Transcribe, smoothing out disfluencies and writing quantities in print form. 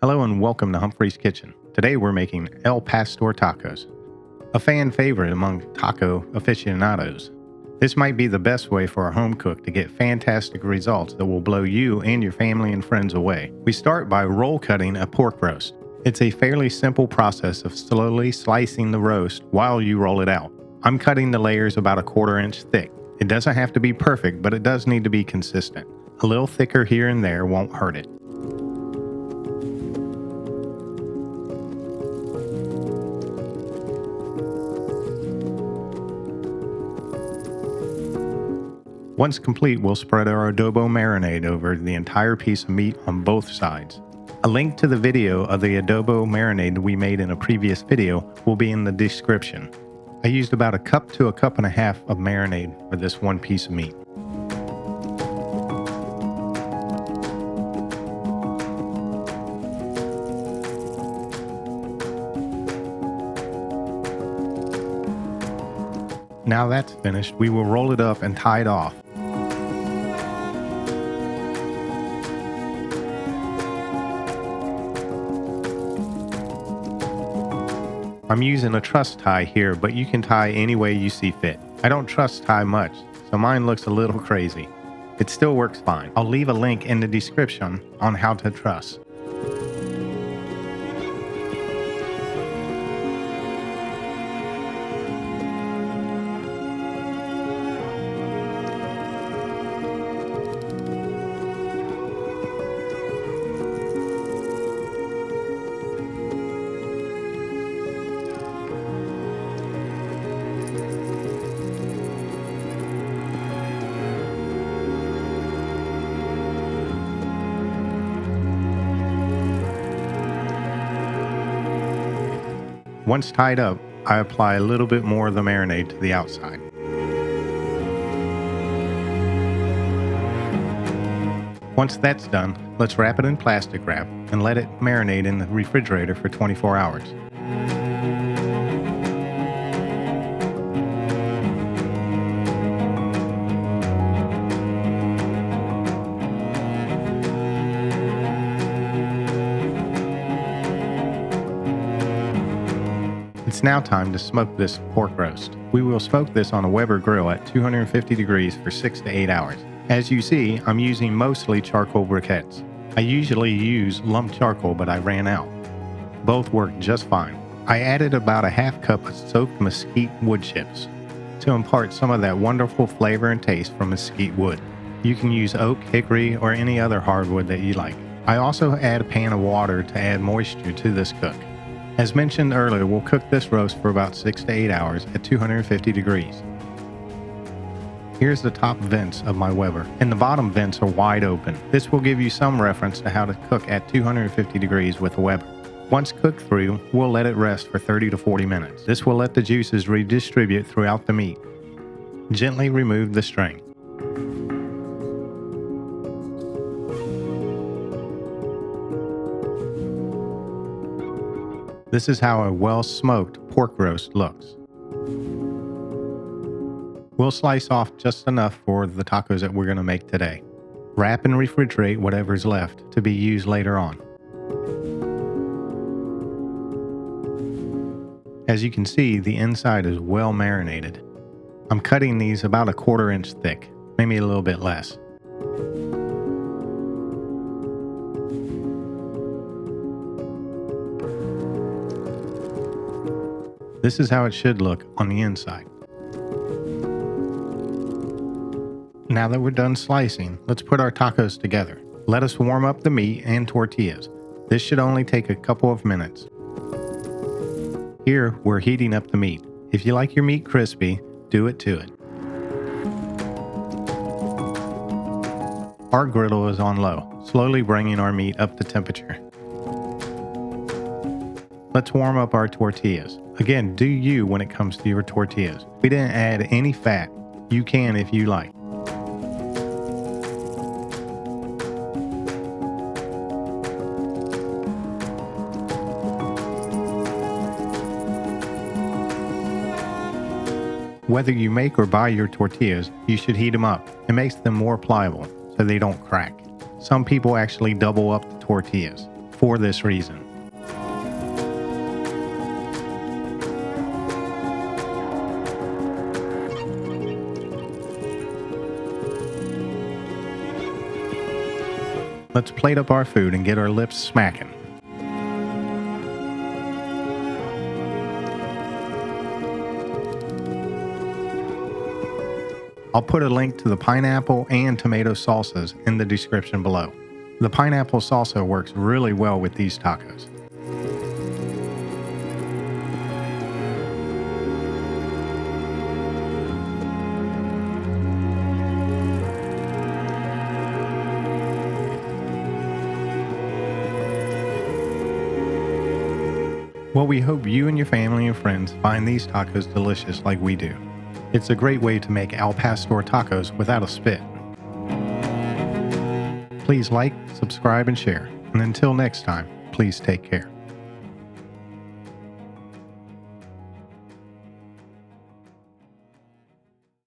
Hello and welcome to Humphrey's Kitchen. Today we're making El Pastor tacos, a fan favorite among taco aficionados. This might be the best way for a home cook to get fantastic results that will blow you and your family and friends away. We start by roll cutting a pork roast. It's a fairly simple process of slowly slicing the roast while you roll it out. I'm cutting the layers about a 1/4 inch thick. It doesn't have to be perfect, but it does need to be consistent. A little thicker here and there won't hurt it. Once complete, we'll spread our adobo marinade over the entire piece of meat on both sides. A link to the video of the adobo marinade we made in a previous video will be in the description. I used about 1 cup to 1.5 cups of marinade for this one piece of meat. Now that's finished, we will roll it up and tie it off. I'm using a truss tie here, but you can tie any way you see fit. I don't truss tie much, so mine looks a little crazy. It still works fine. I'll leave a link in the description on how to truss. Once tied up, I apply a little bit more of the marinade to the outside. Once that's done, let's wrap it in plastic wrap and let it marinate in the refrigerator for 24 hours. It's now time to smoke this pork roast. We will smoke this on a Weber grill at 250 degrees for 6 to 8 hours. As you see, I'm using mostly charcoal briquettes. I usually use lumped charcoal, but I ran out. Both work just fine. I added about 1/2 cup of soaked mesquite wood chips to impart some of that wonderful flavor and taste from mesquite wood. You can use oak, hickory, or any other hardwood that you like. I also add a pan of water to add moisture to this cook. As mentioned earlier, we'll cook this roast for about 6 to 8 hours at 250 degrees. Here's the top vents of my Weber, and the bottom vents are wide open. This will give you some reference to how to cook at 250 degrees with a Weber. Once cooked through, we'll let it rest for 30 to 40 minutes. This will let the juices redistribute throughout the meat. Gently remove the string. This is how a well-smoked pork roast looks. We'll slice off just enough for the tacos that we're going to make today. Wrap and refrigerate whatever's left to be used later on. As you can see, the inside is well marinated. I'm cutting these about a 1/4 inch thick, maybe a little bit less. This is how it should look on the inside. Now that we're done slicing, let's put our tacos together. Let us warm up the meat and tortillas. This should only take a couple of minutes. Here, we're heating up the meat. If you like your meat crispy, do it to it. Our griddle is on low, slowly bringing our meat up to temperature. Let's warm up our tortillas. Again, do you when it comes to your tortillas. We didn't add any fat. You can if you like. Whether you make or buy your tortillas, you should heat them up. It makes them more pliable so they don't crack. Some people actually double up the tortillas. for this reason. Let's plate up our food and get our lips smacking. I'll put a link to the pineapple and tomato salsas in the description below. The pineapple salsa works really well with these tacos. Well, we hope you and your family and friends find these tacos delicious like we do. It's a great way to make al pastor tacos without a spit. Please like, subscribe, and share. And until next time, please take care.